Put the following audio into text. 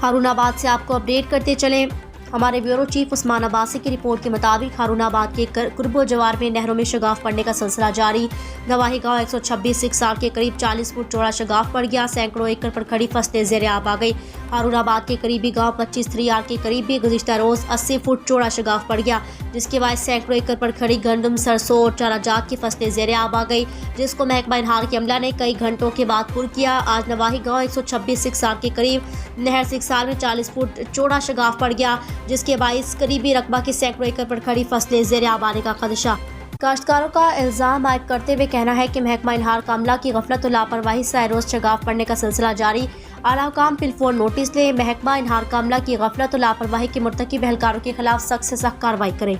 हारूनाबाद से आपको अपडेट करते चलें। हमारे ब्यूरो चीफ उस्मान अब्बासी की रिपोर्ट के मुताबिक हारूनाबाद के कुर्बो जवार में नहरों में शगाफ पड़ने का सिलसिला जारी। नवाही गांव 126 सिक्सार के करीब 40 फुट चौड़ा शगाफ पड़ गया। सैकड़ों एकड़ पर खड़ी फसलें ज़ेर आब आ गई। हारूनाबाद के करीबी गांव 25 3R के करीब भी गुज़िश्ता रोज़ 80 फुट चौड़ा शगाफ पड़ गया, जिसके बाद सैकड़ों एकड़ पर खड़ी गंदम, सरसों और चारा जात की फसलें ज़ेर आब आ गई, जिसको महकमा इनहार के अमला ने कई घंटों के बाद पुर किया। आज नवाही गांव 126 सिक्सार के करीब नहर सिक्सार में 40 फुट चौड़ा शगाफ पड़ गया, जिसके बायस करीबी रकबा के सैकड़ों एकड़ पर खड़ी फसलें ज़ेर आब आने का खदशा। काश्तकारों का इल्ज़ाम आयद करते हुए कहना है कि महकमा इनहार का अमला की गफलत और लापरवाही से रोज़ शगाफ पड़ने का सिलसिला जारी। आला हुकाम टेलीफोन नोटिस ले महकमा इनहार का अमला की गफलत और लापरवाही के मुर्तकिब एहलकारों के खिलाफ सख्त से सख्त कार्रवाई करें।